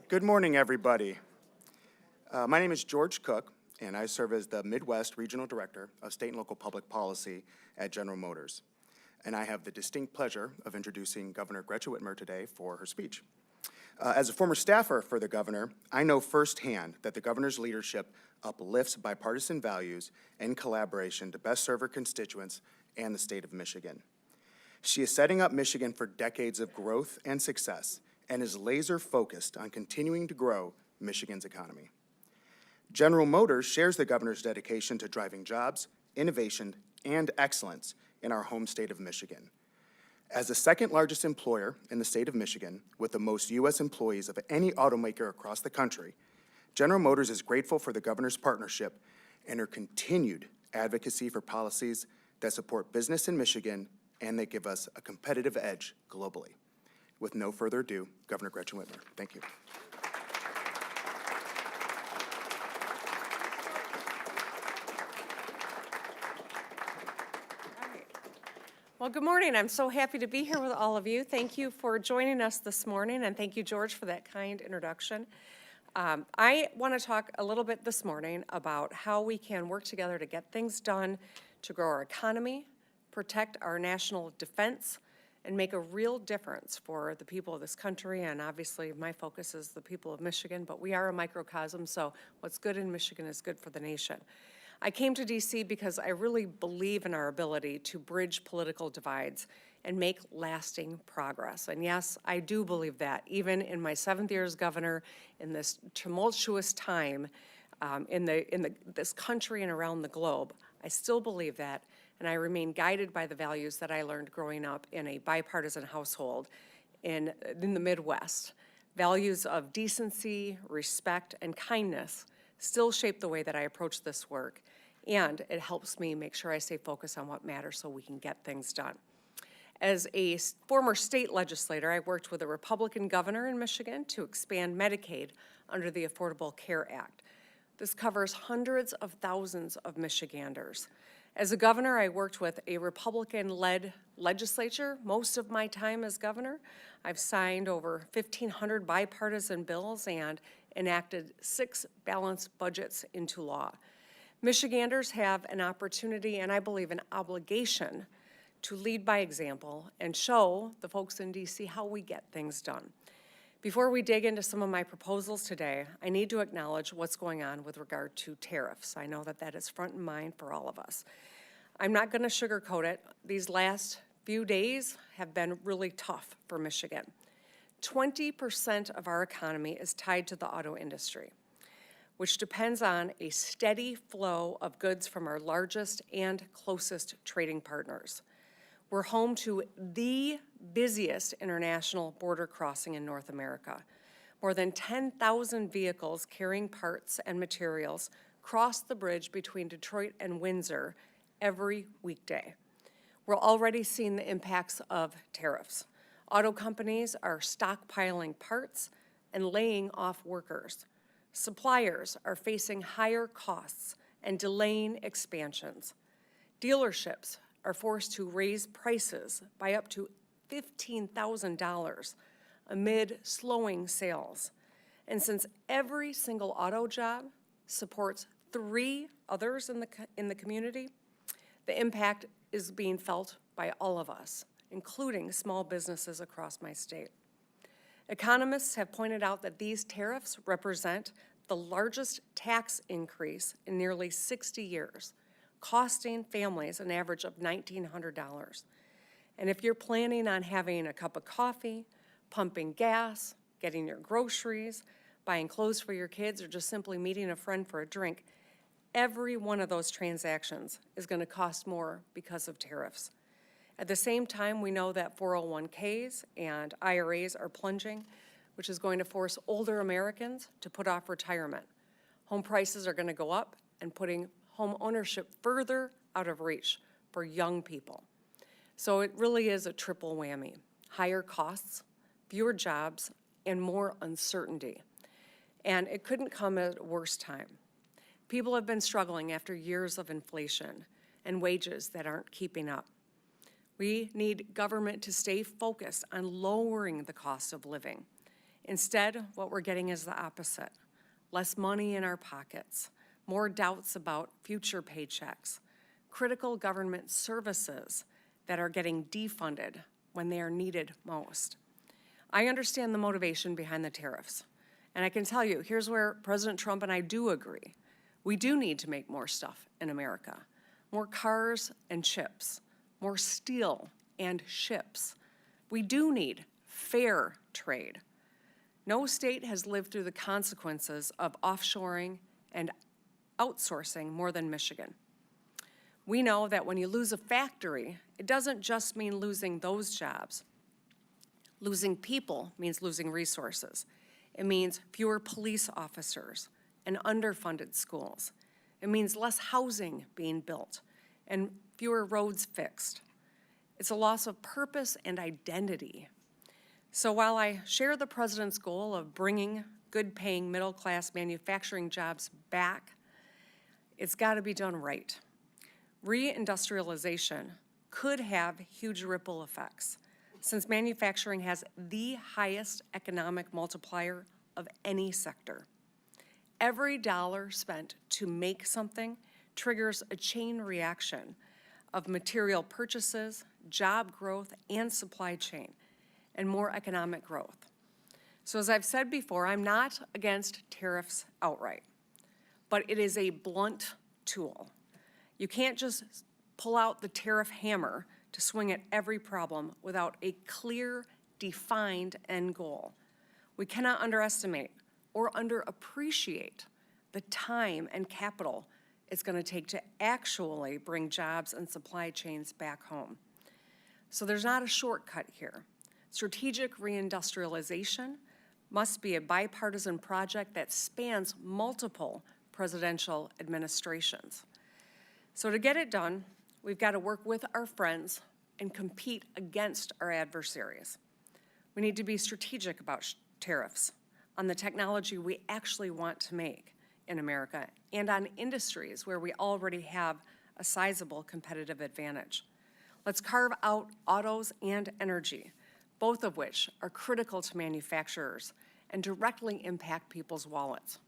Good morning, everybody. My name is George Cook, and I serve as the Midwest Regional Director of State and Local Public Policy at General Motors. And I have the distinct pleasure of introducing Governor Gretchen Whitmer today for her speech. As a former staffer for the governor, I know firsthand that the governor's leadership uplifts bipartisan values and collaboration to best serve her constituents and the state of Michigan. She is setting up Michigan for decades of growth and success and is laser focused on continuing to grow Michigan's economy. General Motors shares the governor's dedication to driving jobs, innovation, and excellence in our home state of Michigan. As the second largest employer in the state of Michigan, with the most U.S. employees of any automaker across the country, General Motors is grateful for the governor's partnership and her continued advocacy for policies that support business in Michigan and that give us a competitive edge globally. With no further ado, Governor Gretchen Whitmer. Thank you. Well, good morning. I'm so happy to be here with all of you. Thank you for joining us this morning, and thank you, George, for that kind introduction. I want to talk a little bit this morning about how we can work together to get things done to grow our economy, protect our national defense, and make a real difference for the people of this country. And obviously, my focus is the people of Michigan, but we are a microcosm, so what's good in Michigan is good for the nation. I came to D.C. because I really believe in our ability to bridge political divides and make lasting progress. And yes, I do believe that. Even in my 7th year as governor, in this tumultuous time in this country and around the globe, I still believe that, and I remain guided by the values that I learned growing up in a bipartisan household in the Midwest. Values of decency, respect, and kindness still shape the way that I approach this work, and it helps me make sure I stay focused on what matters so we can get things done. As a former state legislator, I worked with a Republican governor in Michigan to expand Medicaid under the Affordable Care Act. This covers hundreds of thousands of Michiganders. As a governor, I worked with a Republican-led legislature most of my time as governor. I've signed over 1,500 bipartisan bills and enacted 6 balanced budgets into law. Michiganders have an opportunity, and I believe an obligation, to lead by example and show the folks in D.C. how we get things done. Before we dig into some of my proposals today, I need to acknowledge what's going on with regard to tariffs. I know that that is front in mind for all of us. I'm not going to sugarcoat it. These last few days have been really tough for Michigan. 20% of our economy is tied to the auto industry, which depends on a steady flow of goods from our largest and closest trading partners. We're home to the busiest international border crossing in North America. More than 10,000 vehicles carrying parts and materials cross the bridge between Detroit and Windsor every weekday. We're already seeing the impacts of tariffs. Auto companies are stockpiling parts and laying off workers. Suppliers are facing higher costs and delaying expansions. Dealerships are forced to raise prices by up to $15,000 amid slowing sales. And since every single auto job supports 3 others in the community, the impact is being felt by all of us, including small businesses across my state. Economists have pointed out that these tariffs represent the largest tax increase in nearly 60 years, costing families an average of $1,900. And if you're planning on having a cup of coffee, pumping gas, getting your groceries, buying clothes for your kids, or just simply meeting a friend for a drink, every one of those transactions is going to cost more because of tariffs. At the same time, we know that 401ks and IRAs are plunging, which is going to force older Americans to put off retirement. Home prices are going to go up and putting home ownership further out of reach for young people. So it really is a triple whammy: higher costs, fewer jobs, and more uncertainty. And it couldn't come at a worse time. People have been struggling after years of inflation and wages that aren't keeping up. We need government to stay focused on lowering the cost of living, Instead, what we're getting is the opposite. Less money in our pockets, more doubts about future paychecks, critical government services that are getting defunded when they are needed most. I understand the motivation behind the tariffs. And I can tell you, here's where President Trump and I do agree. We do need to make more stuff in America. More cars and chips, more steel and ships. We do need fair trade. No state has lived through the consequences of offshoring and outsourcing more than Michigan. We know that when you lose a factory, it doesn't just mean losing those jobs. Losing people means losing resources. It means fewer police officers and underfunded schools. It means less housing being built and fewer roads fixed. It's a loss of purpose and identity. So while I share the president's goal of bringing good-paying middle-class manufacturing jobs back, it's got to be done right. Reindustrialization could have huge ripple effects, since manufacturing has the highest economic multiplier of any sector. Every dollar spent to make something triggers a chain reaction of material purchases, job growth, and supply chain, and more economic growth. So as I've said before, I'm not against tariffs outright, but it is a blunt tool. You can't just pull out the tariff hammer to swing at every problem without a clear, defined end goal. We cannot underestimate or underappreciate the time and capital it's going to take to actually bring jobs and supply chains back home. So there's not a shortcut here. Strategic reindustrialization must be a bipartisan project that spans multiple presidential administrations. So to get it done, we've got to work with our friends and compete against our adversaries. We need to be strategic about tariffs on the technology we actually want to make in America and on industries where we already have a sizable competitive advantage. Let's carve out autos and energy, both of which are critical to manufacturers and directly impact people's wallets.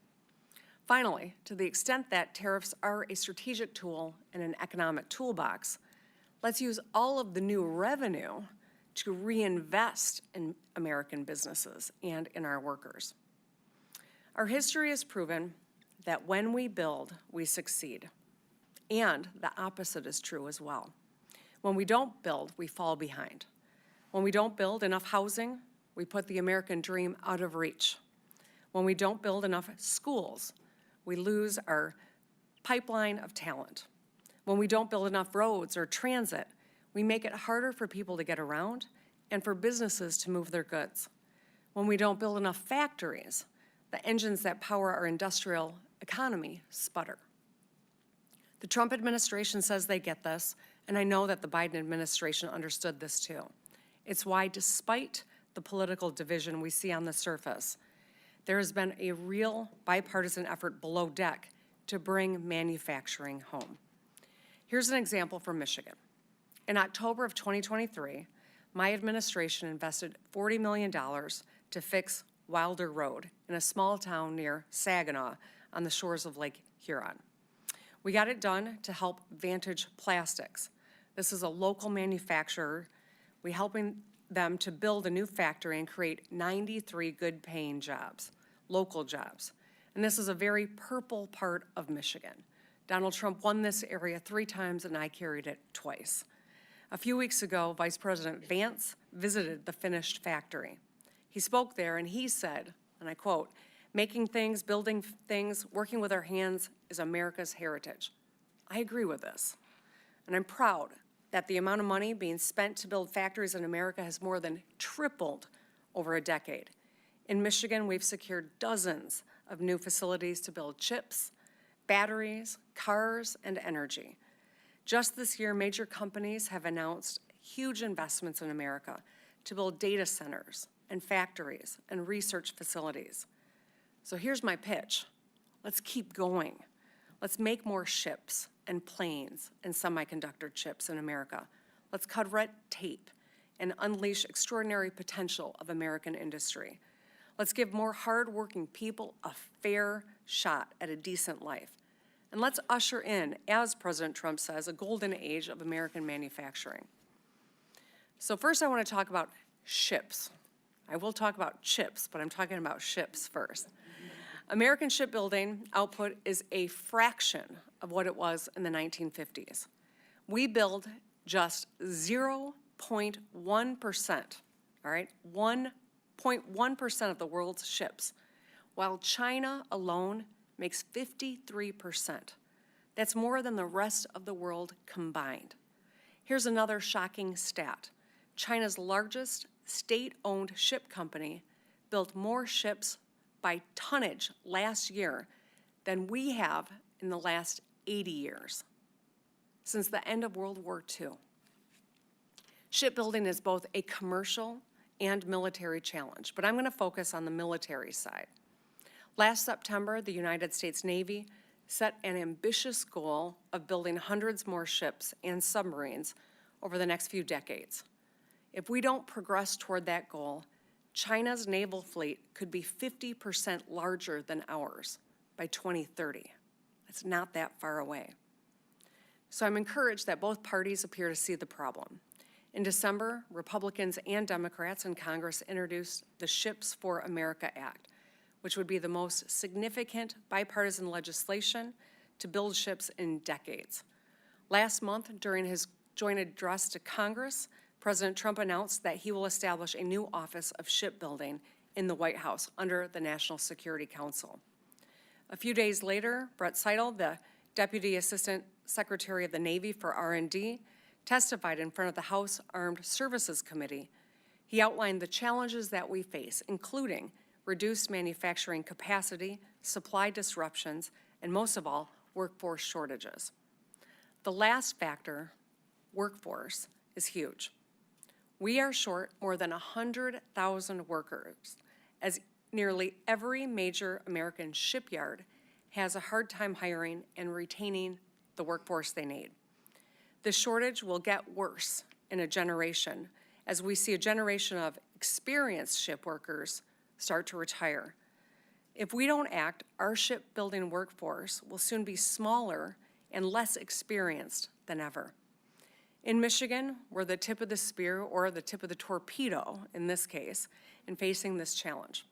Finally, to the extent that tariffs are a strategic tool in an economic toolbox, let's use all of the new revenue to reinvest in American businesses and in our workers. Our history has proven that when we build, we succeed. And the opposite is true as well. When we don't build, we fall behind. When we don't build enough housing, we put the American dream out of reach. When we don't build enough schools, we lose our pipeline of talent. When we don't build enough roads or transit, we make it harder for people to get around and for businesses to move their goods. When we don't build enough factories, the engines that power our industrial economy sputter. The Trump administration says they get this, and I know that the Biden administration understood this too. It's why, despite the political division we see on the surface, there has been a real bipartisan effort below deck to bring manufacturing home. Here's an example from Michigan. In October of 2023, my administration invested $40 million to fix Wilder Road in a small town near Saginaw on the shores of Lake Huron. We got it done to help Vantage Plastics. This is a local manufacturer. We're helping them to build a new factory and create 93 good-paying jobs, local jobs. And this is a very purple part of Michigan. Donald Trump won this area 3 times and I carried it twice. A few weeks ago, Vice President Vance visited the finished factory. He spoke there and he said, and I quote, "Making things, building things, working with our hands is America's heritage." I agree with this. And I'm proud that the amount of money being spent to build factories in America has more than tripled over a decade. In Michigan, we've secured dozens of new facilities to build chips, batteries, cars, and energy. Just this year, major companies have announced huge investments in America to build data centers and factories and research facilities. So here's my pitch. Let's keep going. Let's make more ships and planes and semiconductor chips in America. Let's cut red tape and unleash extraordinary potential of American industry. Let's give more hardworking people a fair shot at a decent life. And let's usher in, as President Trump says, a golden age of American manufacturing. So first I want to talk about ships. I will talk about chips, but I'm talking about ships first. American shipbuilding output is a fraction of what it was in the 1950s. We build just 0.1%, all right, 1.1% of the world's ships, while China alone makes 53%. That's more than the rest of the world combined. Here's another shocking stat. China's largest state-owned ship company built more ships by tonnage last year than we have in the last 80 years, since the end of World War II. Shipbuilding is both a commercial and military challenge, but I'm going to focus on the military side. Last September, the United States Navy set an ambitious goal of building hundreds more ships and submarines over the next few decades. If we don't progress toward that goal, China's naval fleet could be 50% larger than ours by 2030. That's not that far away. So I'm encouraged that both parties appear to see the problem. In December, Republicans and Democrats in Congress introduced the Ships for America Act, which would be the most significant bipartisan legislation to build ships in decades. Last month, during his joint address to Congress, President Trump announced that he will establish a new office of shipbuilding in the White House under the National Security Council. A few days later, Brett Seidel, the Deputy Assistant Secretary of the Navy for R&D, testified in front of the House Armed Services Committee. He outlined the challenges that we face, including reduced manufacturing capacity, supply disruptions, and most of all, workforce shortages. The last factor, workforce, is huge. We are short more than 100,000 workers, as nearly every major American shipyard has a hard time hiring and retaining the workforce they need. The shortage will get worse in a generation as we see a generation of experienced ship workers start to retire. If we don't act, our shipbuilding workforce will soon be smaller and less experienced than ever. In Michigan, we're the tip of the spear, or the tip of the torpedo in this case, in facing this challenge.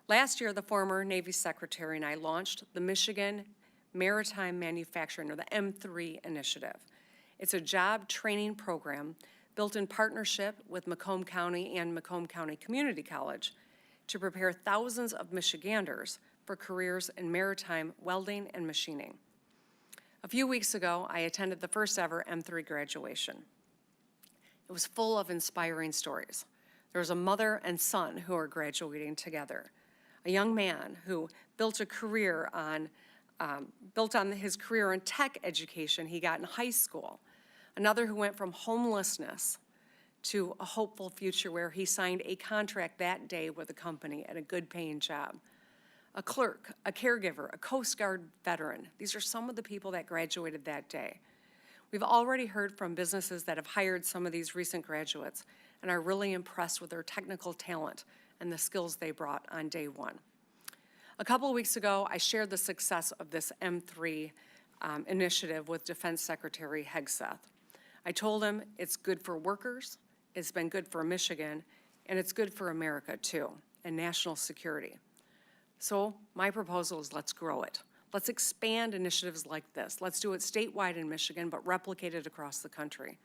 Last year, the former Navy Secretary and I launched the Michigan Maritime Manufacturing, or the M3 initiative. It's a job training program built in partnership with Macomb County and Macomb County Community College to prepare thousands of Michiganders for careers in maritime welding and machining. A few weeks ago, I attended the first ever M3 graduation. It was full of inspiring stories. There was a mother and son who are graduating together. A young man who built a career on his career in tech education he got in high school. Another who went from homelessness to a hopeful future where he signed a contract that day with a company at a good paying job. A clerk, a caregiver, a Coast Guard veteran. These are some of the people that graduated that day. We've already heard from businesses that have hired some of these recent graduates and are really impressed with their technical talent and the skills they brought on day one. A couple of weeks ago, I shared the success of this M3 initiative with Defense Secretary Hegseth. I told him it's good for workers, it's been good for Michigan, and it's good for America too, and national security. So my proposal is let's grow it. Let's expand initiatives like this. Let's do it statewide in Michigan, but replicate it across the country.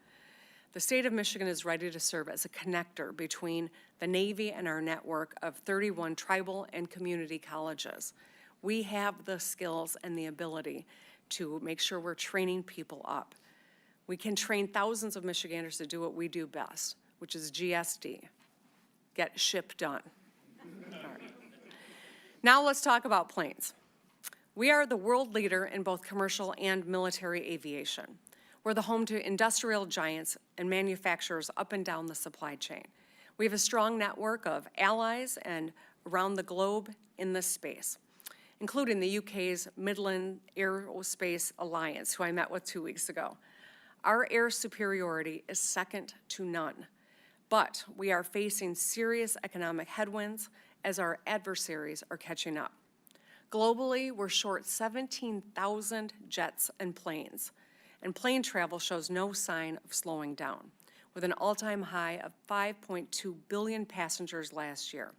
The state of Michigan is ready to serve as a connector between the Navy and our network of 31 tribal and community colleges. We have the skills and the ability to make sure we're training people up. We can train thousands of Michiganders to do what we do best, which is GSD, get ship done. All right. Now let's talk about planes. We are the world leader in both commercial and military aviation. We're the home to industrial giants and manufacturers up and down the supply chain. We have a strong network of allies and around the globe in this space, including the UK's Midland Aerospace Alliance, who I met with 2 weeks ago. Our air superiority is second to none, but we are facing serious economic headwinds as our adversaries are catching up. Globally, we're short 17,000 jets and planes, and plane travel shows no sign of slowing down, with an all-time high of 5.2 billion passengers last year.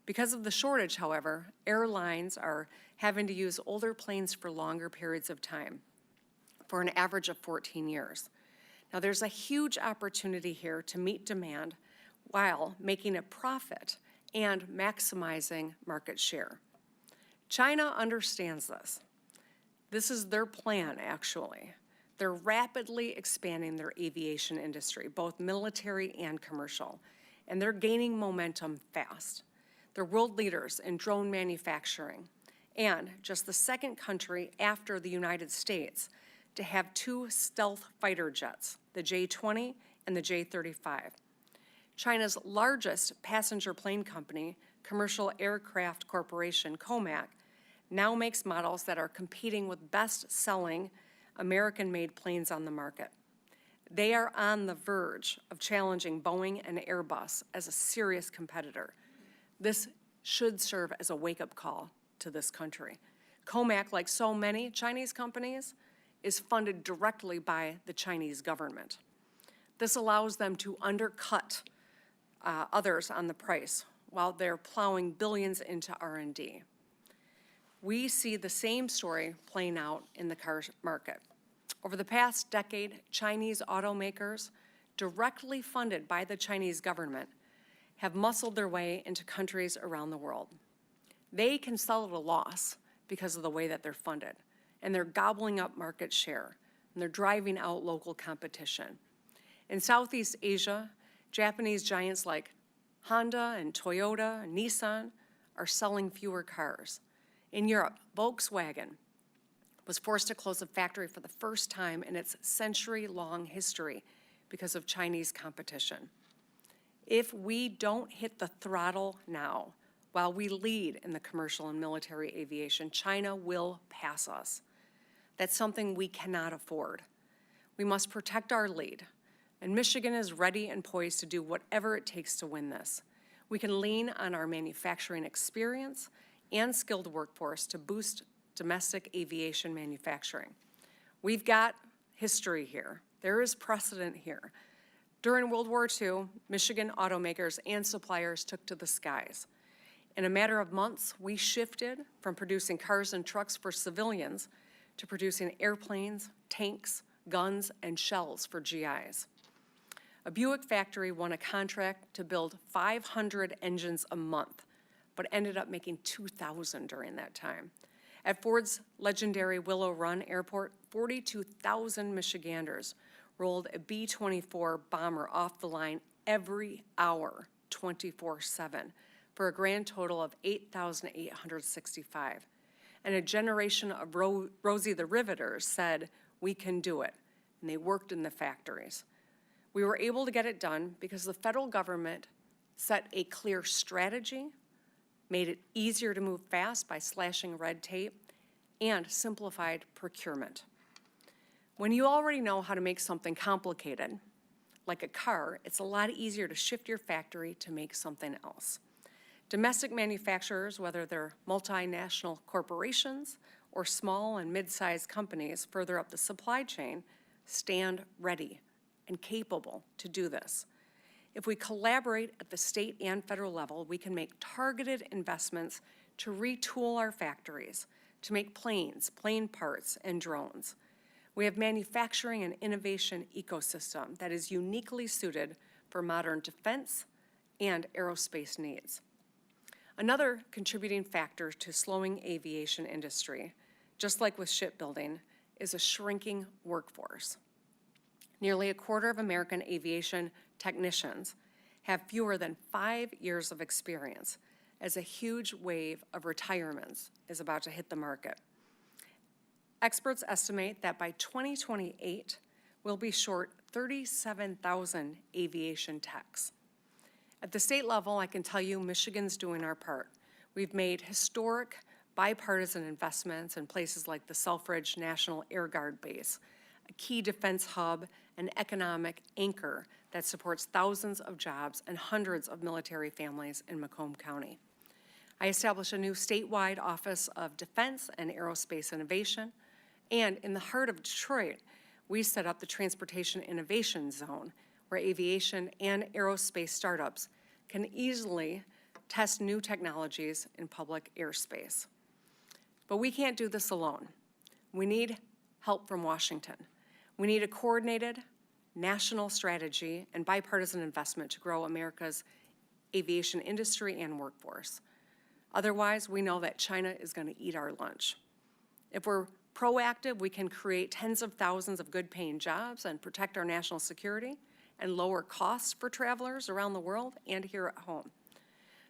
Because of the shortage, however, airlines are having to use older planes for longer periods of time, for an average of 14 years. Now, there's a huge opportunity here to meet demand while making a profit and maximizing market share. China understands this. This is their plan, actually. They're rapidly expanding their aviation industry, both military and commercial, and they're gaining momentum fast. They're world leaders in drone manufacturing, and just the second country after the United States to have 2 stealth fighter jets, the J-20 and the J-35. China's largest passenger plane company, Commercial Aircraft Corporation, COMAC, now makes models that are competing with best-selling American-made planes on the market. They are on the verge of challenging Boeing and Airbus as a serious competitor. This should serve as a wake-up call to this country. COMAC, like so many Chinese companies, is funded directly by the Chinese government. This allows them to undercut others on the price while they're plowing billions into R&D. We see the same story playing out in the car market. Over the past decade, Chinese automakers, directly funded by the Chinese government, have muscled their way into countries around the world. They can sell at a loss because of the way that they're funded, and they're gobbling up market share, and they're driving out local competition. In Southeast Asia, Japanese giants like Honda and Toyota and Nissan are selling fewer cars. In Europe, Volkswagen was forced to close a factory for the first time in its century-long history because of Chinese competition. If we don't hit the throttle now, while we lead in the commercial and military aviation, China will pass us. That's something we cannot afford. We must protect our lead, and Michigan is ready and poised to do whatever it takes to win this. We can lean on our manufacturing experience and skilled workforce to boost domestic aviation manufacturing. We've got history here. There is precedent here. During World War II, Michigan automakers and suppliers took to the skies. In a matter of months, we shifted from producing cars and trucks for civilians to producing airplanes, tanks, guns, and shells for GIs. A Buick factory won a contract to build 500 engines a month, but ended up making 2,000 during that time. At Ford's legendary Willow Run Airport, 42,000 Michiganders rolled a B-24 bomber off the line every hour, 24/7, for a grand total of 8,865. And a generation of Rosie the Riveters said, "We can do it," and they worked in the factories. We were able to get it done because the federal government set a clear strategy, made it easier to move fast by slashing red tape, and simplified procurement. When you already know how to make something complicated, like a car, it's a lot easier to shift your factory to make something else. Domestic manufacturers, whether they're multinational corporations or small and mid-sized companies further up the supply chain, stand ready and capable to do this. If we collaborate at the state and federal level, we can make targeted investments to retool our factories, to make planes, plane parts, and drones. We have manufacturing and innovation ecosystem that is uniquely suited for modern defense and aerospace needs. Another contributing factor to slowing aviation industry, just like with shipbuilding, is a shrinking workforce. Nearly a quarter of American aviation technicians have fewer than 5 years of experience, as a huge wave of retirements is about to hit the market. Experts estimate that by 2028, we'll be short 37,000 aviation techs. At the state level, I can tell you Michigan's doing our part. We've made historic bipartisan investments in places like the Selfridge National Air Guard Base, a key defense hub and economic anchor that supports thousands of jobs and hundreds of military families in Macomb County. I established a new statewide Office of Defense and Aerospace Innovation, and in the heart of Detroit, we set up the Transportation Innovation Zone, where aviation and aerospace startups can easily test new technologies in public airspace. But we can't do this alone. We need help from Washington. We need a coordinated national strategy and bipartisan investment to grow America's aviation industry and workforce. Otherwise, we know that China is going to eat our lunch. If we're proactive, we can create tens of thousands of good-paying jobs and protect our national security and lower costs for travelers around the world and here at home.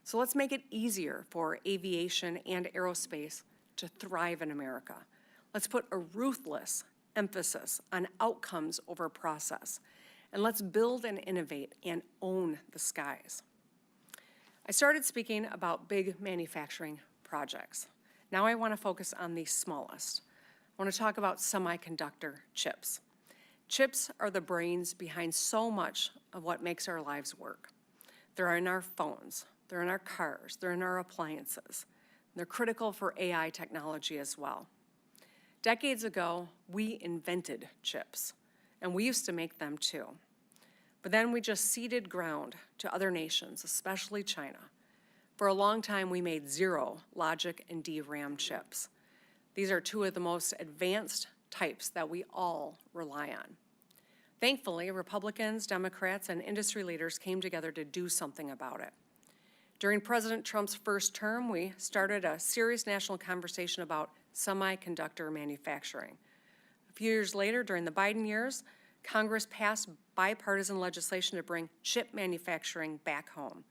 So let's make it easier for aviation and aerospace to thrive in America. Let's put a ruthless emphasis on outcomes over process, and let's build and innovate and own the skies. I started speaking about big manufacturing projects. Now I want to focus on the smallest. I want to talk about semiconductor chips. Chips are the brains behind so much of what makes our lives work. They're in our phones, they're in our cars, they're in our appliances. They're critical for AI technology as well. Decades ago, we invented chips, and we used to make them too. But then we just ceded ground to other nations, especially China. For a long time, we made zero logic and DRAM chips. These are two of the most advanced types that we all rely on. Thankfully, Republicans, Democrats, and industry leaders came together to do something about it. During President Trump's first term, we started a serious national conversation about semiconductor manufacturing. A few years later, during the Biden years, Congress passed bipartisan legislation to bring chip manufacturing back home.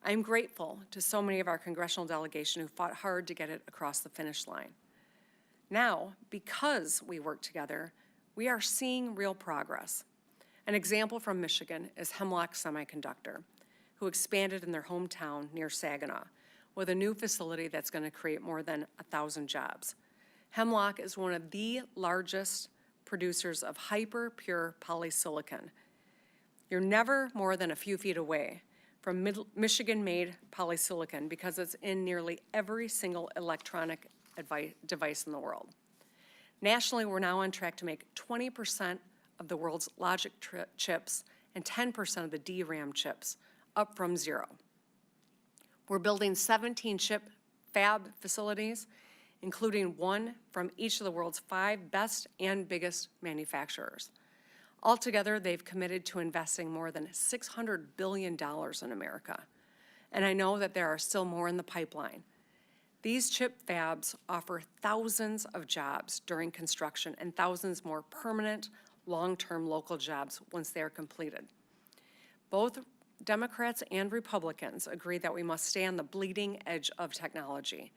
I'm grateful to so many of our congressional delegation who fought hard to get it across the finish line. Now, because we work together, we are seeing real progress. An example from Michigan is Hemlock Semiconductor, who expanded in their hometown near Saginaw with a new facility that's going to create more than 1,000 jobs. Hemlock is one of the largest producers of hyper-pure polysilicon. You're never more than a few feet away from Michigan-made polysilicon because it's in nearly every single electronic device in the world. Nationally, we're now on track to make 20% of the world's logic chips and 10% of the DRAM chips, up from 0. We're building 17 chip fab facilities, including one from each of the world's 5 best and biggest manufacturers. Altogether, they've committed to investing more than $600 billion in America. And I know that there are still more in the pipeline. These chip fabs offer thousands of jobs during construction and thousands more permanent, long-term local jobs once they are completed. Both Democrats and Republicans agree that we must stay on the bleeding edge of technology.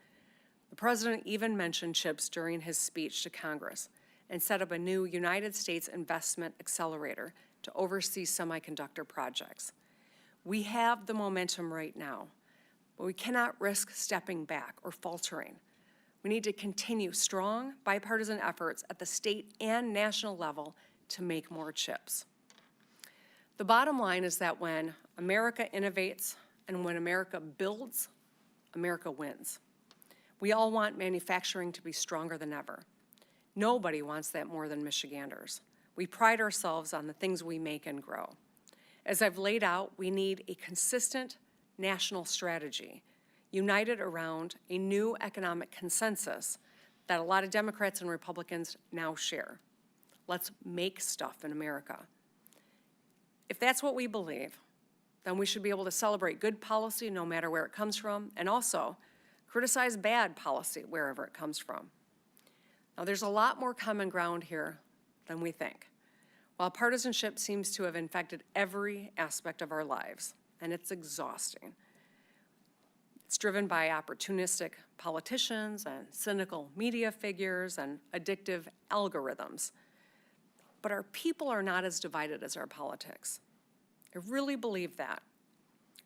The president even mentioned chips during his speech to Congress and set up a new United States Investment Accelerator to oversee semiconductor projects. We have the momentum right now, but we cannot risk stepping back or faltering. We need to continue strong bipartisan efforts at the state and national level to make more chips. The bottom line is that when America innovates and when America builds, America wins. We all want manufacturing to be stronger than ever. Nobody wants that more than Michiganders. We pride ourselves on the things we make and grow. As I've laid out, we need a consistent national strategy, united around a new economic consensus that a lot of Democrats and Republicans now share. Let's make stuff in America. If that's what we believe, then we should be able to celebrate good policy no matter where it comes from, and also criticize bad policy wherever it comes from. Now, there's a lot more common ground here than we think. While partisanship seems to have infected every aspect of our lives, and it's exhausting. It's driven by opportunistic politicians and cynical media figures and addictive algorithms. But our people are not as divided as our politics. I really believe that.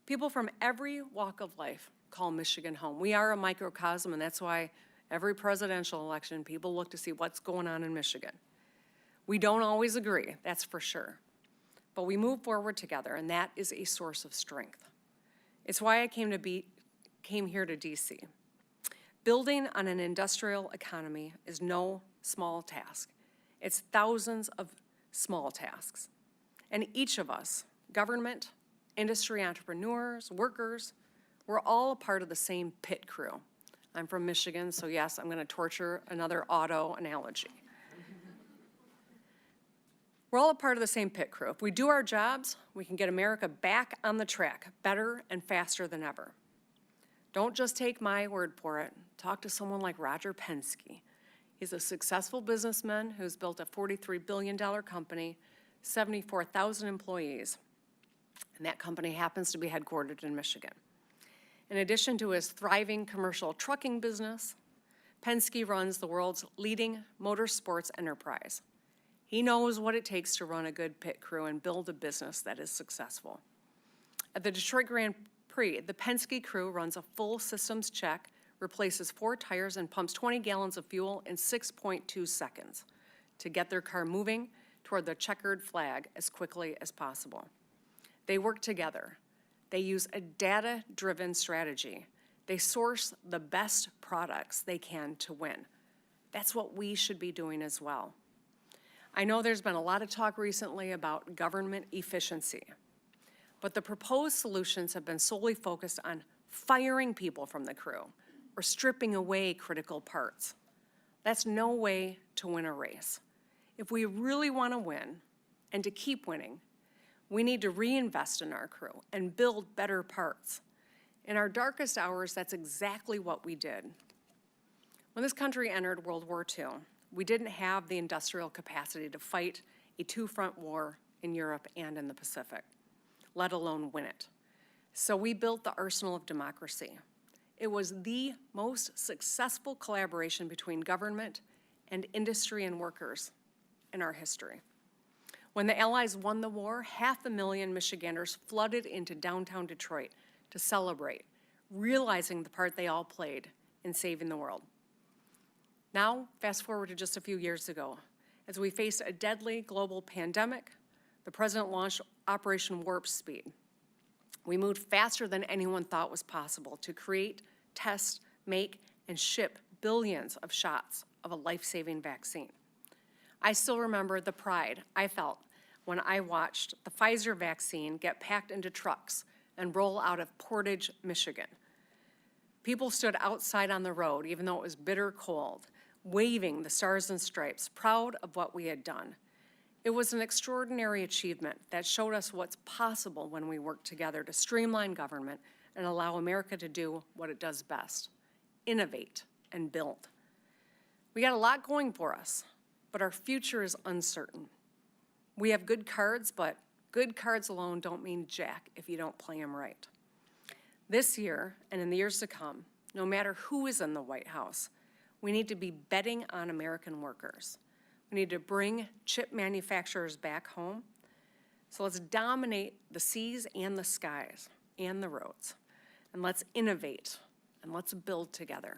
People from every walk of life call Michigan home. We are a microcosm, and that's why every presidential election, people look to see what's going on in Michigan. We don't always agree, that's for sure. But we move forward together, and that is a source of strength. It's why I came to came here to DC. Building on an industrial economy is no small task. It's thousands of small tasks. And each of us, government, industry entrepreneurs, workers, we're all a part of the same pit crew. I'm from Michigan, so yes, I'm going to torture another auto analogy. We're all a part of the same pit crew. If we do our jobs, we can get America back on the track, better and faster than ever. Don't just take my word for it. Talk to someone like Roger Penske. He's a successful businessman who's built a $43 billion company, 74,000 employees, and that company happens to be headquartered in Michigan. In addition to his thriving commercial trucking business, Penske runs the world's leading motorsports enterprise. He knows what it takes to run a good pit crew and build a business that is successful. At the Detroit Grand Prix, the Penske crew runs a full systems check, replaces 4 tires, and pumps 20 gallons of fuel in 6.2 seconds to get their car moving toward the checkered flag as quickly as possible. They work together. They use a data-driven strategy. They source the best products they can to win. That's what we should be doing as well. I know there's been a lot of talk recently about government efficiency, but the proposed solutions have been solely focused on firing people from the crew or stripping away critical parts. That's no way to win a race. If we really want to win and to keep winning, we need to reinvest in our crew and build better parts. In our darkest hours, that's exactly what we did. When this country entered World War II, we didn't have the industrial capacity to fight a two-front war in Europe and in the Pacific, let alone win it. So we built the arsenal of democracy. It was the most successful collaboration between government and industry and workers in our history. When the Allies won the war, 500,000 Michiganders flooded into downtown Detroit to celebrate, realizing the part they all played in saving the world. Now, fast forward to just a few years ago. As we faced a deadly global pandemic, the President launched Operation Warp Speed. We moved faster than anyone thought was possible to create, test, make, and ship billions of shots of a life-saving vaccine. I still remember the pride I felt when I watched the Pfizer vaccine get packed into trucks and roll out of Portage, Michigan. People stood outside on the road, even though it was bitter cold, waving the stars and stripes, proud of what we had done. It was an extraordinary achievement that showed us what's possible when we work together to streamline government and allow America to do what it does best, innovate and build. We got a lot going for us, but our future is uncertain. We have good cards, but good cards alone don't mean jack if you don't play them right. This year and in the years to come, no matter who is in the White House, we need to be betting on American workers. We need to bring chip manufacturers back home. So let's dominate the seas and the skies and the roads. And let's innovate and let's build together.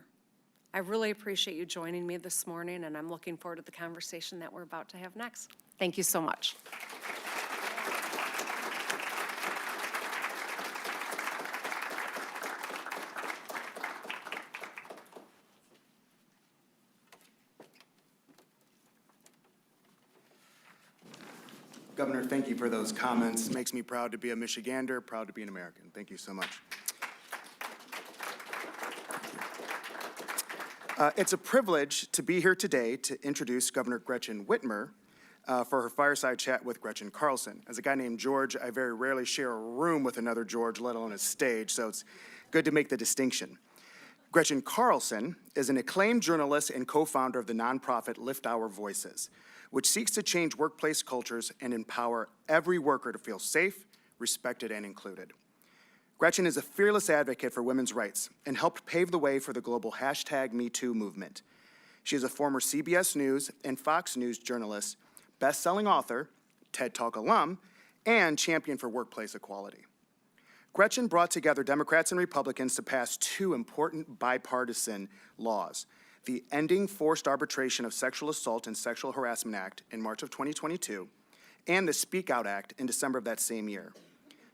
I really appreciate you joining me this morning, and I'm looking forward to the conversation that we're about to have next. Thank you so much. Governor, thank you for those comments. Makes me proud to be a Michigander, proud to be an American. Thank you so much. It's a privilege to be here today to introduce Governor Gretchen Whitmer for her fireside chat with Gretchen Carlson. As a guy named George, I very rarely share a room with another George, let alone a stage, so it's good to make the distinction. Gretchen Carlson is an acclaimed journalist and co-founder of the nonprofit Lift Our Voices, which seeks to change workplace cultures and empower every worker to feel safe, respected, and included. Gretchen is a fearless advocate for women's rights and helped pave the way for the global #MeToo movement. She is a former CBS News and Fox News journalist, best-selling author, TED Talk alum, and champion for workplace equality. Gretchen brought together Democrats and Republicans to pass 2 important bipartisan laws: the Ending Forced Arbitration of Sexual Assault and Sexual Harassment Act in March of 2022, and the Speak Out Act in December of that same year,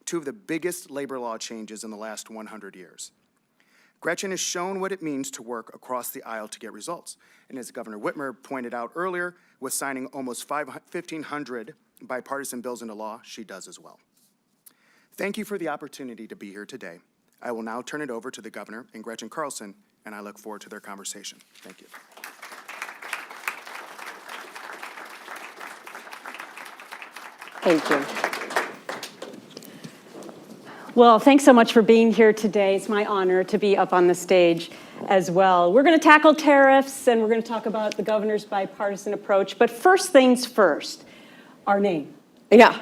2 of the biggest labor law changes in the last 100 years. Gretchen has shown what it means to work across the aisle to get results. And as Governor Whitmer pointed out earlier, with signing almost 1,500 bipartisan bills into law, she does as well. Thank you for the opportunity to be here today. I will now turn it over to the governor and Gretchen Carlson, and I look forward to their conversation. Thank you. Thank you. Well, thanks so much for being here today. It's my honor to be up on the stage as well. We're going to tackle tariffs, and we're going to talk about the governor's bipartisan approach. But first things first, our name. Yeah.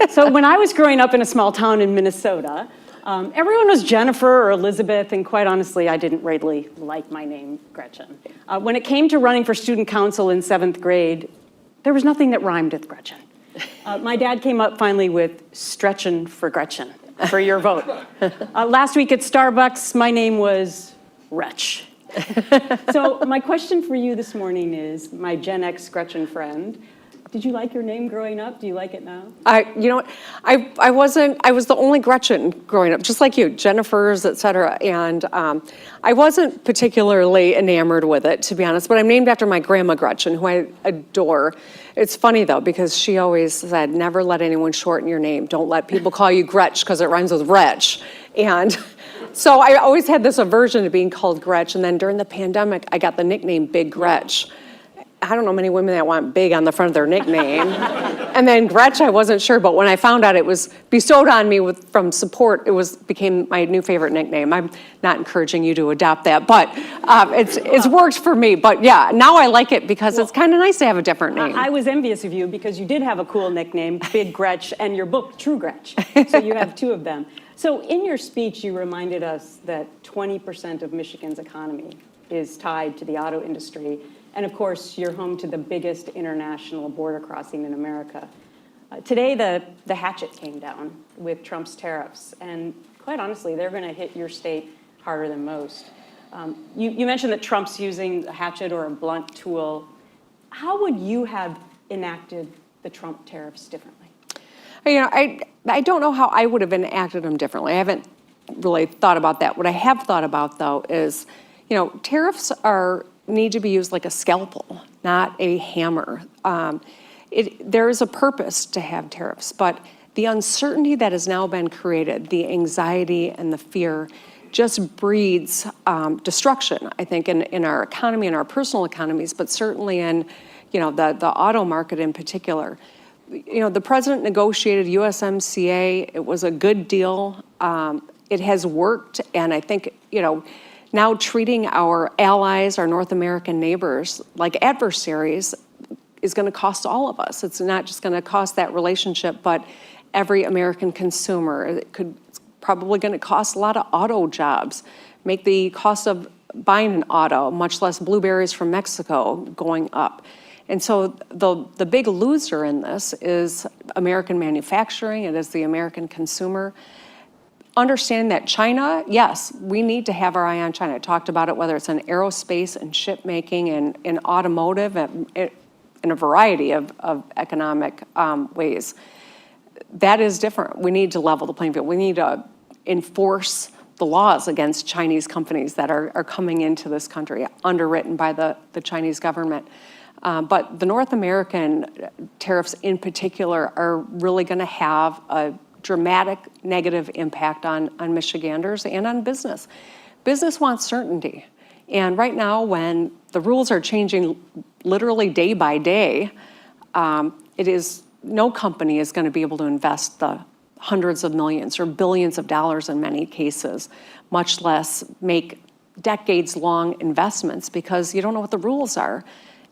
So when I was growing up in a small town in Minnesota, everyone was Jennifer or Elizabeth, and quite honestly, I didn't really like my name, Gretchen. When it came to running for student council in 7th grade, there was nothing that rhymed with Gretchen. My dad came up finally with Stretchin' for Gretchen for your vote. Last week at Starbucks, my name was Wretch. So my question for you this morning is, my Gen X Gretchen friend, did you like your name growing up? Do you like it now? You know what? I was the only Gretchen growing up, just like you, Jennifer's, et cetera. And I wasn't particularly enamored with it, to be honest, but I'm named after my grandma Gretchen, who I adore. It's funny though, because she always said, never let anyone shorten your name. Don't let people call you Gretch because it rhymes with wretch. And so I always had this aversion to being called Gretch. And then during the pandemic, I got the nickname Big Gretch. I don't know many women that want big on the front of their nickname. And then Gretch, I wasn't sure, but when I found out it was bestowed on me from support, became my new favorite nickname. I'm not encouraging you to adopt that, but it's worked for me. But yeah, now I like it because it's kind of nice to have a different name. I was envious of you because you did have a cool nickname, Big Gretch, and your book, True Gretch. So you have two of them. So in your speech, you reminded us that 20% of Michigan's economy is tied to the auto industry. And of course, you're home to the biggest international border crossing in America. Today, the hatchet came down with Trump's tariffs. And quite honestly, they're going to hit your state harder than most. You mentioned that Trump's using a hatchet or a blunt tool. How would you have enacted the Trump tariffs differently? You know, I don't know how I would have enacted them differently. I haven't really thought about that. What I have thought about, though, is, you know, tariffs need to be used like a scalpel, not a hammer. There is a purpose to have tariffs, but the uncertainty that has now been created, the anxiety and the fear, just breeds destruction, I think, in our economy, in our personal economies, but certainly in, you know, the auto market in particular. You know, the president negotiated USMCA. It was a good deal. It has worked, and I think, you know, now treating our allies, our North American neighbors, like adversaries is going to cost all of us. It's not just going to cost that relationship, but every American consumer. It's probably going to cost a lot of auto jobs, make the cost of buying an auto, much less blueberries from Mexico, going up. And so the big loser in this is American manufacturing. It is the American consumer. Understand that China, yes, we need to have our eye on China. I talked about it, whether it's in aerospace and ship making and in automotive and in a variety of economic ways. That is different. We need to level the playing field. We need to enforce the laws against Chinese companies that are coming into this country, underwritten by the Chinese government. But the North American tariffs in particular are really going to have a dramatic negative impact on Michiganders and on business. Business wants certainty. And right now, when the rules are changing literally day by day, no company is going to be able to invest the hundreds of millions or billions of dollars in many cases, much less make decades-long investments because you don't know what the rules are.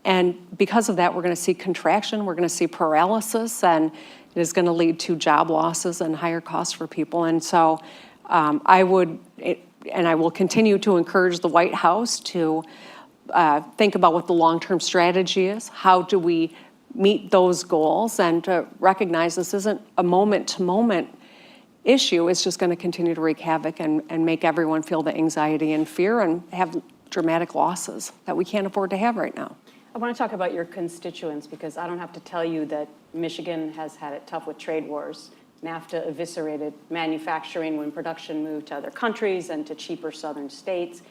And because of that, we're going to see contraction, we're going to see paralysis, and it is going to lead to job losses and higher costs for people. And so I will continue to encourage the White House to think about what the long-term strategy is. How do we meet those goals, and to recognize this isn't a moment-to-moment issue. It's just going to continue to wreak havoc and make everyone feel the anxiety and fear and have dramatic losses that we can't afford to have right now. I want to talk about your constituents because I don't have to tell you that Michigan has had it tough with trade wars NAFTA eviscerated manufacturing when production moved to other countries and to cheaper southern states.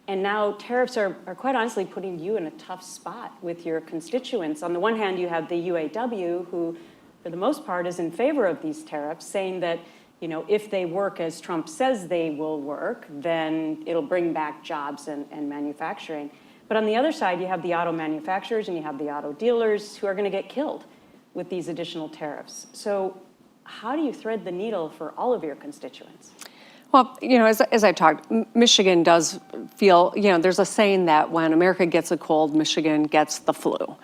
And now tariffs are quite honestly putting you in a tough spot with your constituents. On the one hand, you have the UAW, who for the most part is in favor of these tariffs, saying that, you know, if they work as Trump says they will work, then it'll bring back jobs and manufacturing. But on the other side, you have the auto manufacturers and you have the auto dealers who are going to get killed with these additional tariffs. So how do you thread the needle for all of your constituents? Well, you know, as I talked, Michigan does feel, you know, there's a saying that when America gets a cold, Michigan gets the flu,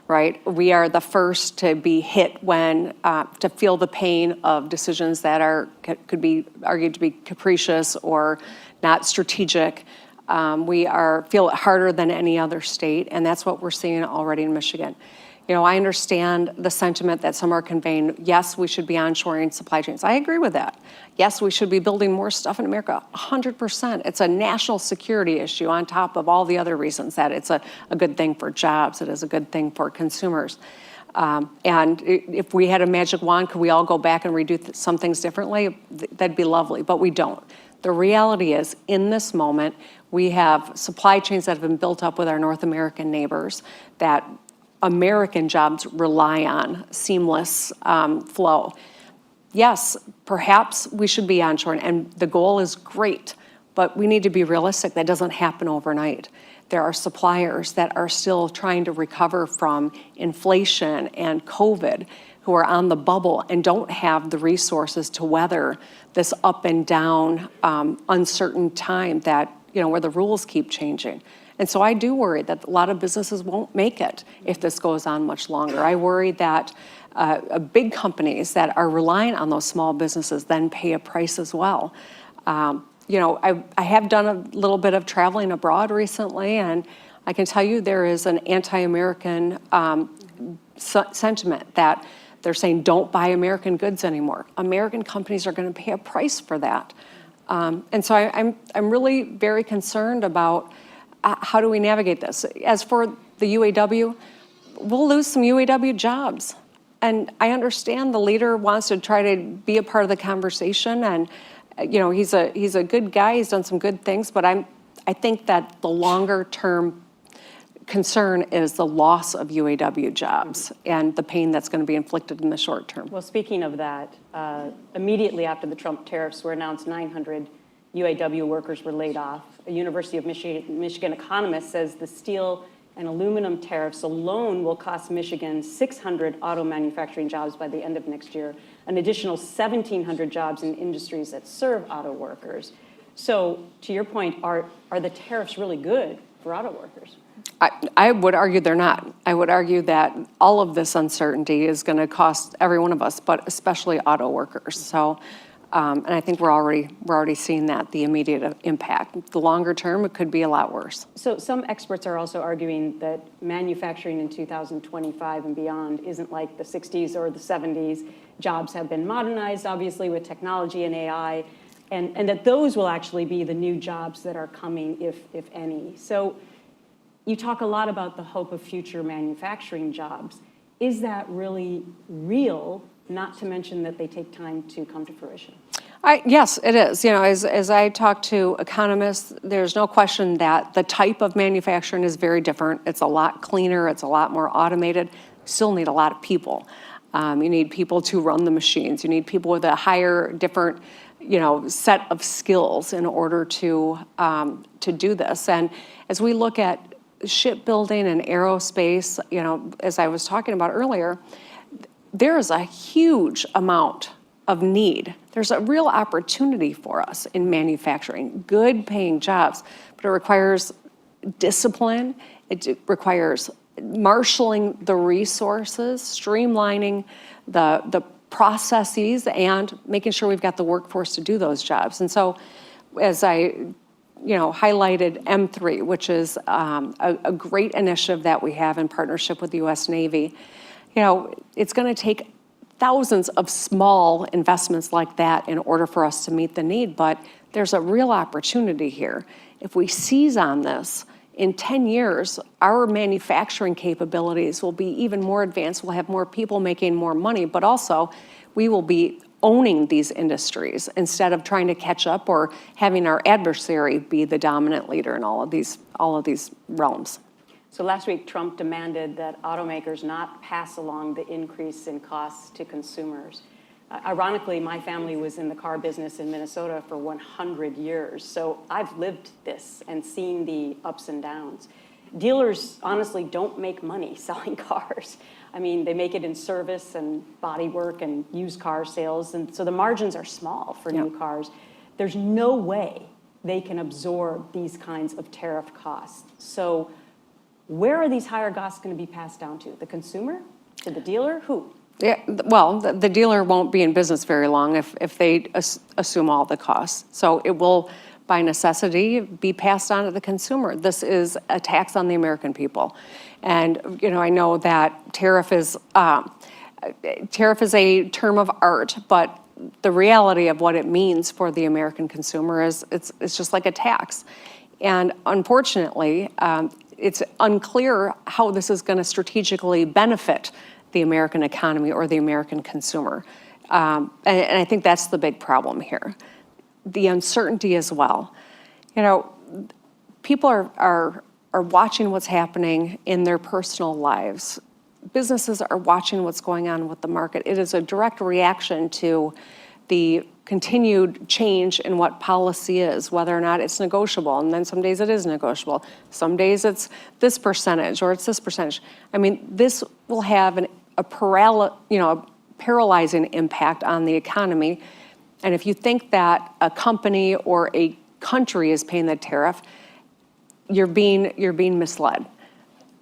right? We are the first to be hit when, to feel the pain of decisions that could be argued to be capricious or not strategic. We feel it harder than any other state, and that's what we're seeing already in Michigan. You know, I understand the sentiment that some are conveying, yes, we should be onshoring supply chains. I agree with that. Yes, we should be building more stuff in America, 100%. It's a national security issue on top of all the other reasons that it's a good thing for jobs, it is a good thing for consumers. And if we had a magic wand, could we all go back and redo some things differently? That'd be lovely, but we don't. The reality is, in this moment, we have supply chains that have been built up with our North American neighbors that American jobs rely on, seamless flow. Yes, perhaps we should be onshoring, and the goal is great, but we need to be realistic. That doesn't happen overnight. There are suppliers that are still trying to recover from inflation and COVID who are on the bubble and don't have the resources to weather this up and down uncertain time that, you know, where the rules keep changing. And so I do worry that a lot of businesses won't make it if this goes on much longer. I worry that big companies that are reliant on those small businesses then pay a price as well. You know, I have done a little bit of traveling abroad recently, and I can tell you there is an anti-American sentiment that they're saying don't buy American goods anymore. American companies are going to pay a price for that. And so I'm really very concerned about how do we navigate this? As for the UAW, we'll lose some UAW jobs. And I understand the leader wants to try to be a part of the conversation, and you know, he's a good guy, he's done some good things, but I think that the longer term concern is the loss of UAW jobs and the pain that's going to be inflicted in the short term. Well, speaking of that, immediately after the Trump tariffs were announced, 900 UAW workers were laid off. A University of Michigan economist says the steel and aluminum tariffs alone will cost Michigan 600 auto manufacturing jobs by the end of next year, an additional 1,700 jobs in industries that serve auto workers. So to your point, are the tariffs really good for auto workers? I would argue they're not. I would argue that all of this uncertainty is going to cost every one of us, but especially auto workers. So, and I think we're already seeing that, the immediate impact. The longer term, it could be a lot worse. So some experts are also arguing that manufacturing in 2025 and beyond isn't like the 60s or the 70s. Jobs have been modernized, obviously, with technology and AI, and that those will actually be the new jobs that are coming, if any. So you talk a lot about the hope of future manufacturing jobs. Is that really real, not to mention that they take time to come to fruition? Yes, it is. You know, as I talk to economists, there's no question that the type of manufacturing is very different. It's a lot cleaner, it's a lot more automated. You still need a lot of people. You need people to run the machines. You need people with a higher, different, you know, set of skills in order to do this. And as we look at shipbuilding and aerospace, you know, as I was talking about earlier, there is a huge amount of need. There's a real opportunity for us in manufacturing, good paying jobs, but it requires discipline. It requires marshaling the resources, streamlining the processes, and making sure we've got the workforce to do those jobs. And so as I highlighted M3, which is a great initiative that we have in partnership with the U.S. Navy. You know, it's going to take thousands of small investments like that in order for us to meet the need, but there's a real opportunity here. If we seize on this, in 10 years, our manufacturing capabilities will be even more advanced. We'll have more people making more money, but also we will be owning these industries instead of trying to catch up or having our adversary be the dominant leader in all of these realms. So last week, Trump demanded that automakers not pass along the increase in costs to consumers. Ironically, my family was in the car business in Minnesota for 100 years, so I've lived this and seen the ups and downs. Dealers honestly don't make money selling cars. I mean, they make it in service and body work and used car sales, and so the margins are small for new cars. There's no way they can absorb these kinds of tariff costs. So where are these higher costs going to be passed down to? The consumer? To the dealer? Who? Yeah, well, the dealer won't be in business very long if they assume all the costs. So it will, by necessity, be passed on to the consumer. This is a tax on the American people. And, I know that tariff is a term of art, but the reality of what it means for the American consumer is it's just like a tax. And unfortunately, it's unclear how this is going to strategically benefit the American economy or the American consumer. And I think that's the big problem here. The uncertainty as well. People are watching what's happening in their personal lives. Businesses are watching what's going on with the market. It is a direct reaction to the continued change in what policy is, whether or not it's negotiable. And then some days it is negotiable. Some days it's this percentage or it's this percentage. I mean, this will have a paralyzing impact on the economy. And if you think that a company or a country is paying the tariff, you're being misled.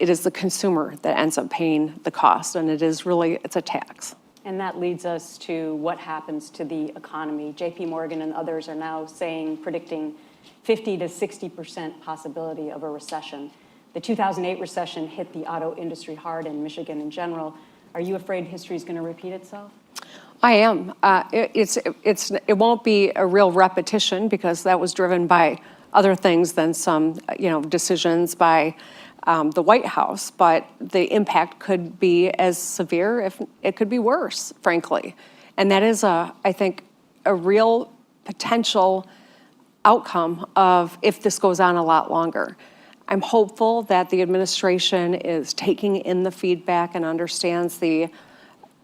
It is the consumer that ends up paying the cost, and it's a tax. And that leads us to what happens to the economy. JP Morgan and others are now predicting 50 to 60% possibility of a recession. The 2008 recession hit the auto industry hard in Michigan in general. Are you afraid history is going to repeat itself? I am. It won't be a real repetition because that was driven by other things than some decisions by the White House, but the impact could be as severe, if it could be worse, frankly. And that is, I think, a real potential outcome of if this goes on a lot longer. I'm hopeful that the administration is taking in the feedback and understands the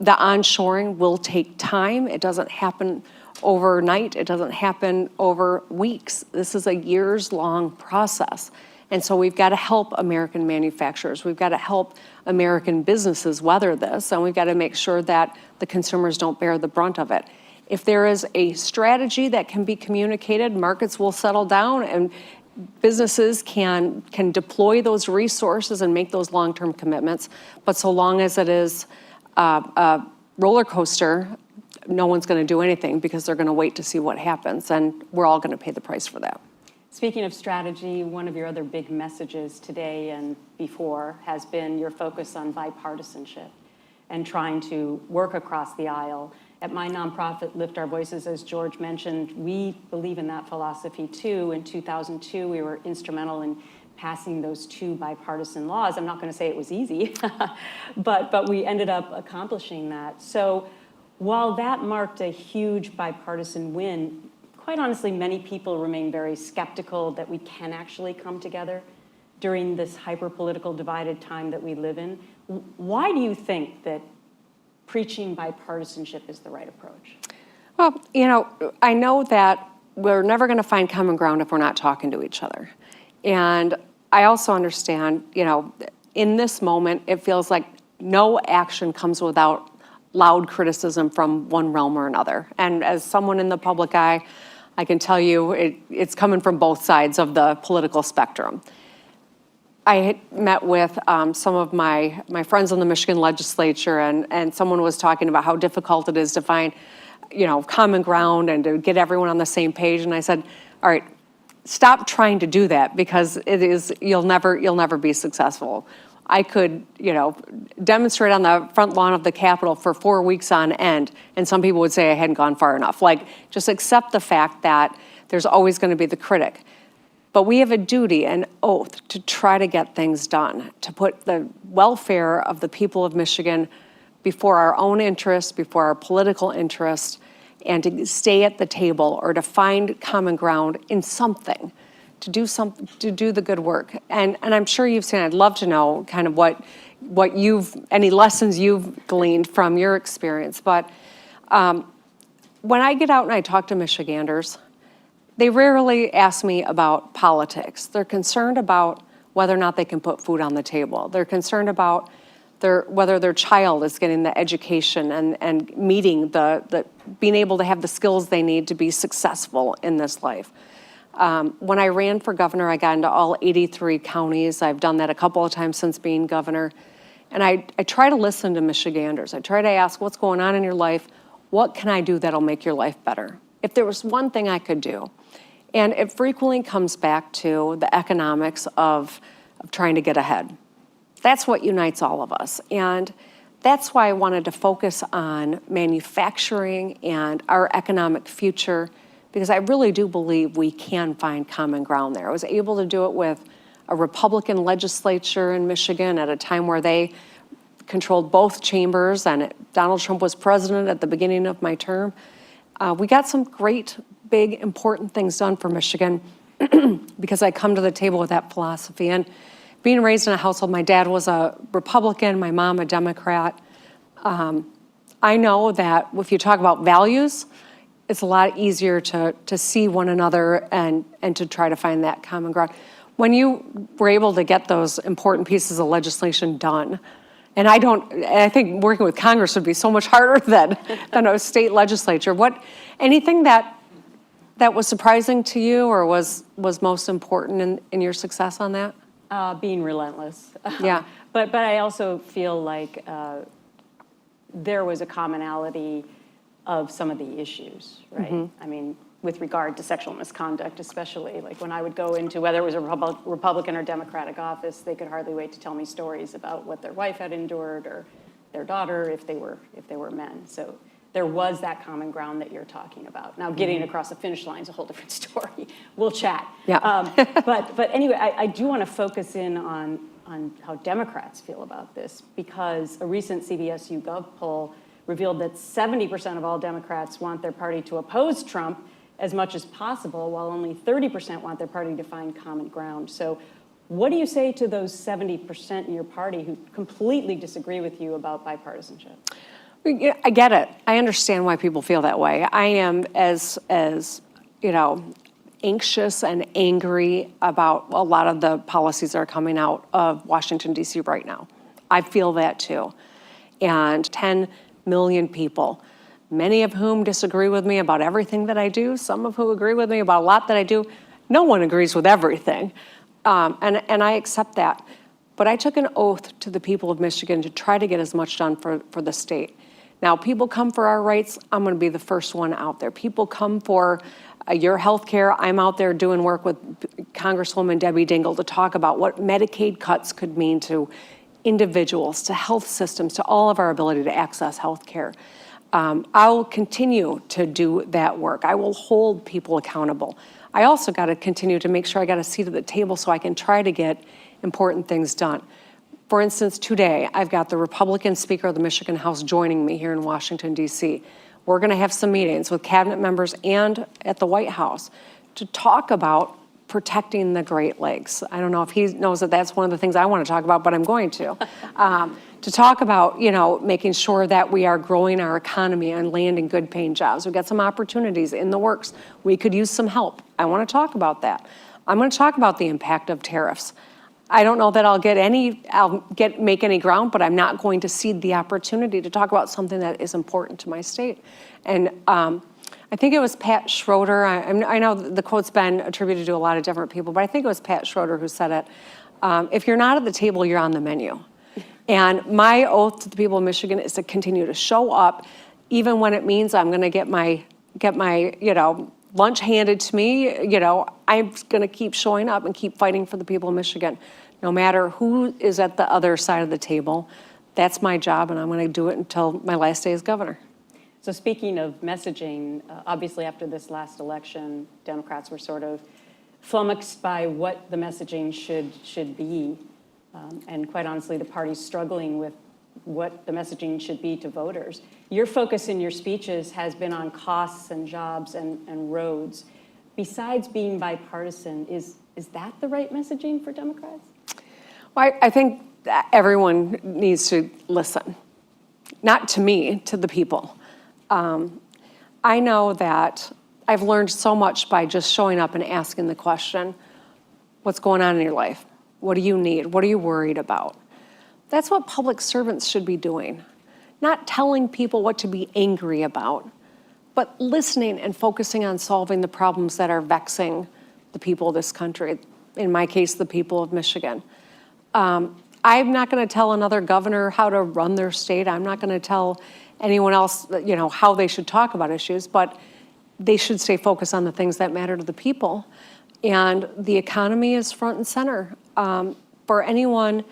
onshoring will take time. It doesn't happen overnight. It doesn't happen over weeks. This is a years-long process. And so we've got to help American manufacturers. We've got to help American businesses weather this, and we've got to make sure that the consumers don't bear the brunt of it. If there is a strategy that can be communicated, markets will settle down and businesses can deploy those resources and make those long-term commitments. But so long as it is a roller coaster, no one's going to do anything because they're going to wait to see what happens, and we're all going to pay the price for that. Speaking of strategy, one of your other big messages today and before has been your focus on bipartisanship and trying to work across the aisle. At my nonprofit, Lift Our Voices, as George mentioned, we believe in that philosophy too. In 2002, we were instrumental in passing those 2 bipartisan laws. I'm not going to say it was easy, but we ended up accomplishing that. So while that marked a huge bipartisan win, quite honestly, many people remain very skeptical that we can actually come together during this hyper-political divided time that we live in. Why do you think that preaching bipartisanship is the right approach? Well, I know that we're never going to find common ground if we're not talking to each other. And I also understand, in this moment, it feels like no action comes without loud criticism from one realm or another. And as someone in the public eye, I can tell you it's coming from both sides of the political spectrum. I had met with some of my friends in the Michigan legislature, and someone was talking about how difficult it is to find, common ground and to get everyone on the same page. And I said, all right, stop trying to do that because you'll never be successful. I could, demonstrate on the front lawn of the Capitol for 4 weeks on end, and some people would say I hadn't gone far enough. Just accept the fact that there's always going to be the critic. But we have a duty, an oath, to try to get things done, to put the welfare of the people of Michigan before our own interests, before our political interests, and to stay at the table or to find common ground in something, to do the good work. And I'm sure you've seen, I'd love to know kind of what any lessons you've gleaned from your experience. But when I get out and I talk to Michiganders, they rarely ask me about politics. They're concerned about whether or not they can put food on the table. They're concerned about whether their child is getting the education and meeting being able to have the skills they need to be successful in this life. When I ran for governor, I got into all 83 counties. I've done that a couple of times since being governor. And I try to listen to Michiganders. I try to ask, what's going on in your life? What can I do that'll make your life better? If there was one thing I could do. And it frequently comes back to the economics of trying to get ahead. That's what unites all of us. And that's why I wanted to focus on manufacturing and our economic future, because I really do believe we can find common ground there. I was able to do it with a Republican legislature in Michigan at a time where they controlled both chambers, and Donald Trump was president at the beginning of my term. We got some great, big, important things done for Michigan because I come to the table with that philosophy. And being raised in a household, my dad was a Republican, my mom a Democrat. I know that if you talk about values, it's a lot easier to see one another and to try to find that common ground. When you were able to get those important pieces of legislation done, and I think working with Congress would be so much harder than a state legislature. Anything that was surprising to you or was most important in your success on that? Being relentless. Yeah. But I also feel like there was a commonality of some of the issues, right? Mm-hmm. I mean, with regard to sexual misconduct, especially, like when I would go into whether it was a Republican or Democratic office, they could hardly wait to tell me stories about what their wife had endured or their daughter if they were men. So there was that common ground that you're talking about. Now, getting across the finish line is a whole different story. We'll chat. Yeah. But anyway, I do want to focus in on how Democrats feel about this, because a recent CBS YouGov poll revealed that 70% of all Democrats want their party to oppose Trump as much as possible, while only 30% want their party to find common ground. So what do you say to those 70% in your party who completely disagree with you about bipartisanship? I get it. I understand why people feel that way. I am as anxious and angry about a lot of the policies that are coming out of Washington, D.C. right now. I feel that too. And 10 million people, many of whom disagree with me about everything that I do, some of whom agree with me about a lot that I do. No one agrees with everything. And I accept that. But I took an oath to the people of Michigan to try to get as much done for the state. Now, people come for our rights, I'm going to be the first one out there. People come for your health care. I'm out there doing work with Congresswoman Debbie Dingell to talk about what Medicaid cuts could mean to individuals, to health systems, to all of our ability to access health care. I'll continue to do that work. I will hold people accountable. I also got to continue to make sure I got a seat at the table so I can try to get important things done. For instance, today, I've got the Republican Speaker of the Michigan House joining me here in Washington, D.C. We're going to have some meetings with cabinet members and at the White House to talk about protecting the Great Lakes. I don't know if he knows that that's one of the things I want to talk about, but I'm going to. To talk about, making sure that we are growing our economy and landing good paying jobs. We've got some opportunities in the works. We could use some help. I want to talk about that. I'm going to talk about the impact of tariffs. I don't know that I'll make any ground, but I'm not going to cede the opportunity to talk about something that is important to my state. And I think it was Pat Schroeder. I know the quote's been attributed to a lot of different people, but I think it was Pat Schroeder who said it. If you're not at the table, you're on the menu. And my oath to the people of Michigan is to continue to show up, even when it means I'm going to get my lunch handed to me. I'm going to keep showing up and keep fighting for the people of Michigan, no matter who is at the other side of the table. That's my job, and I'm going to do it until my last day as governor. So speaking of messaging, obviously after this last election, Democrats were sort of flummoxed by what the messaging should be. And quite honestly, the party's struggling with what the messaging should be to voters. Your focus in your speeches has been on costs and jobs and roads. Besides being bipartisan, is that the right messaging for Democrats? Well, I think that everyone needs to listen, not to me, to the people. I know that I've learned so much by just showing up and asking the question, what's going on in your life? What do you need? What are you worried about? That's what public servants should be doing. Not telling people what to be angry about, but listening and focusing on solving the problems that are vexing the people of this country. In my case, the people of Michigan. I'm not going to tell another governor how to run their state. I'm not going to tell anyone else, how they should talk about issues, but they should stay focused on the things that matter to the people. And the economy is front and center. For anyone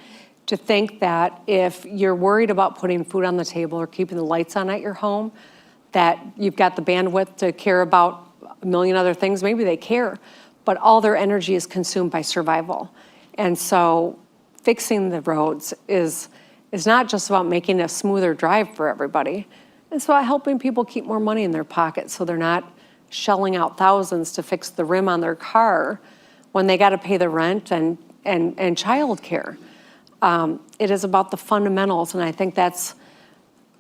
to think that if you're worried about putting food on the table or keeping the lights on at your home, that you've got the bandwidth to care about a million other things, maybe they care, but all their energy is consumed by survival. And so fixing the roads is not just about making a smoother drive for everybody. It's about helping people keep more money in their pocket so they're not shelling out thousands to fix the rim on their car when they got to pay the rent and childcare. It is about the fundamentals, and I think that's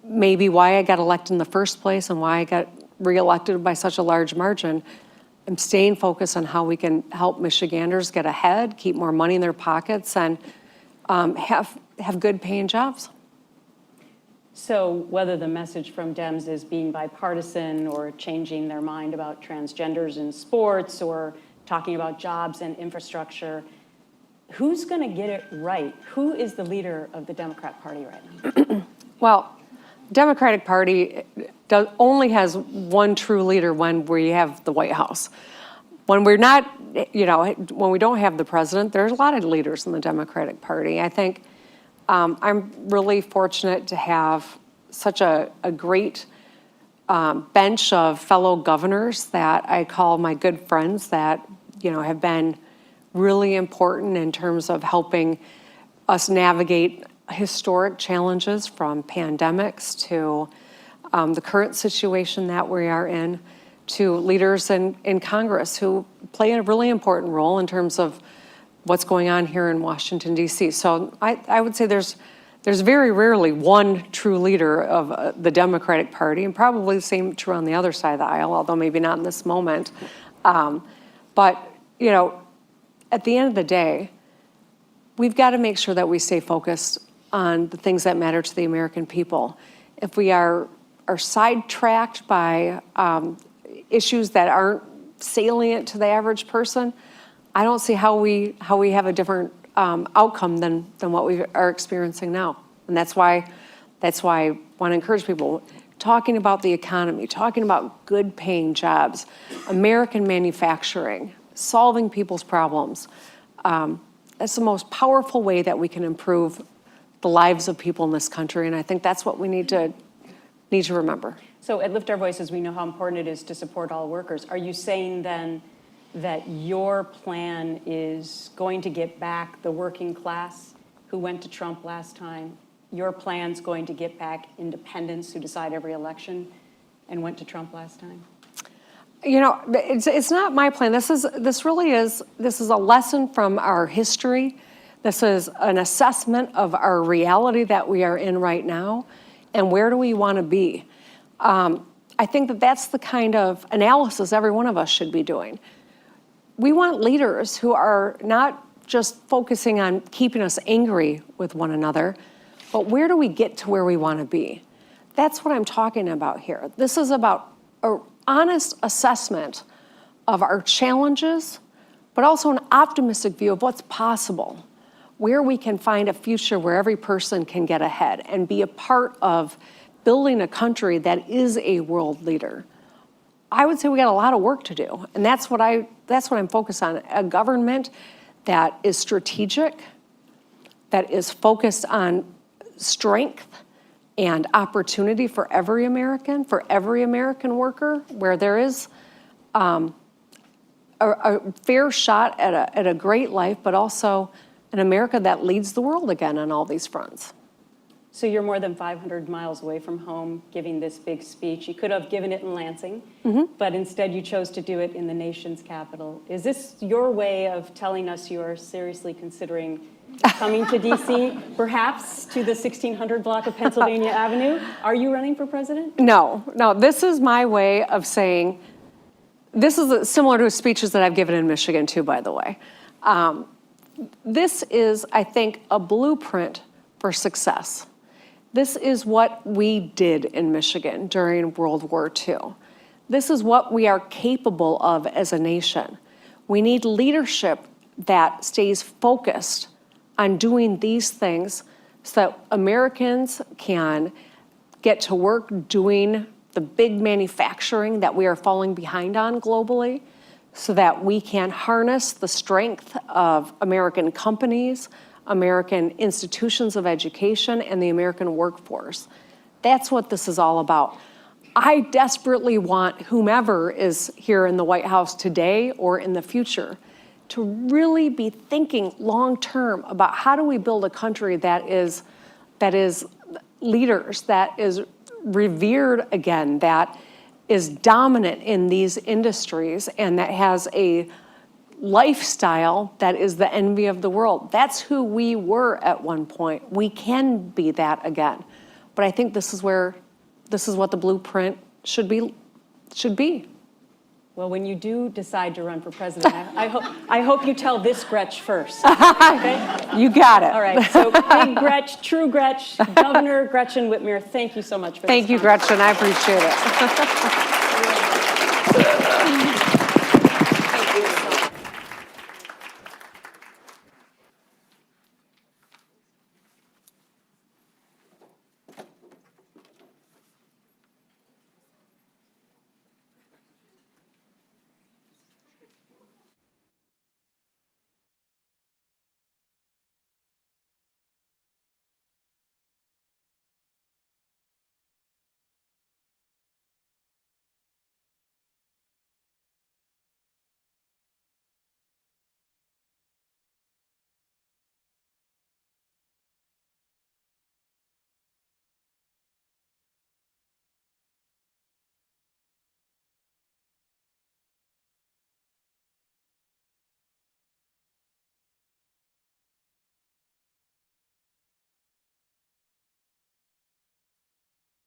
maybe why I got elected in the first place and why I got reelected by such a large margin. I'm staying focused on how we can help Michiganders get ahead, keep more money in their pockets, and have good paying jobs. So whether the message from Dems is being bipartisan or changing their mind about transgenders in sports or talking about jobs and infrastructure, who's going to get it right? Who is the leader of the Democrat Party right now? Well, Democratic Party only has one true leader when we have the White House. When we're not, when we don't have the president, there's a lot of leaders in the Democratic Party. I think I'm really fortunate to have such a great bench of fellow governors that I call my good friends that, have been really important in terms of helping us navigate historic challenges from pandemics to the current situation that we are in, to leaders in Congress who play a really important role in terms of what's going on here in Washington, D.C. So I would say there's very rarely one true leader of the Democratic Party, and probably the same true on the other side of the aisle, although maybe not in this moment. But, at the end of the day, we've got to make sure that we stay focused on the things that matter to the American people. If we are sidetracked by issues that aren't salient to the average person, I don't see how we have a different outcome than what we are experiencing now. And that's why I want to encourage people talking about the economy, talking about good paying jobs, American manufacturing, solving people's problems. That's the most powerful way that we can improve the lives of people in this country. And I think that's what we need to remember. So at Lift Our Voices, we know how important it is to support all workers. Are you saying then that your plan is going to get back the working class who went to Trump last time? Your plan's going to get back independents who decide every election and went to Trump last time? It's not my plan. This is a lesson from our history. This is an assessment of our reality that we are in right now, and where do we want to be? I think that that's the kind of analysis every one of us should be doing. We want leaders who are not just focusing on keeping us angry with one another, but where do we get to where we want to be? That's what I'm talking about here. This is about an honest assessment of our challenges, but also an optimistic view of what's possible, where we can find a future where every person can get ahead and be a part of building a country that is a world leader. I would say we got a lot of work to do, and that's what I'm focused on. A government that is strategic, that is focused on strength and opportunity for every American worker, where there is a fair shot at a great life, but also an America that leads the world again on all these fronts. So you're more than 500 miles away from home giving this big speech. You could have given it in Lansing, but instead you chose to do it in the nation's capital. Is this your way of telling us you are seriously considering coming to DC, perhaps to the 1600 block of Pennsylvania Avenue? Are you running for president? No, this is my way of saying, this is similar to speeches that I've given in Michigan too, by the way. This is, I think, a blueprint for success. This is what we did in Michigan during World War II. This is what we are capable of as a nation. We need leadership that stays focused on doing these things so that Americans can get to work doing the big manufacturing that we are falling behind on globally, so that we can harness the strength of American companies, American institutions of education, and the American workforce. That's what this is all about. I desperately want whomever is here in the White House today or in the future to really be thinking long-term about how do we build a country that is leaders, that is revered again, that is dominant in these industries, and that has a lifestyle that is the envy of the world. That's who we were at one point. We can be that again. But I think this is what the blueprint should be. Well, when you do decide to run for president, I hope you tell this Gretch first. Okay? You got it. All right. So big Gretch, true Gretch, Governor Gretchen Whitmer, thank you so much for this. Thank you, Gretchen. I appreciate it.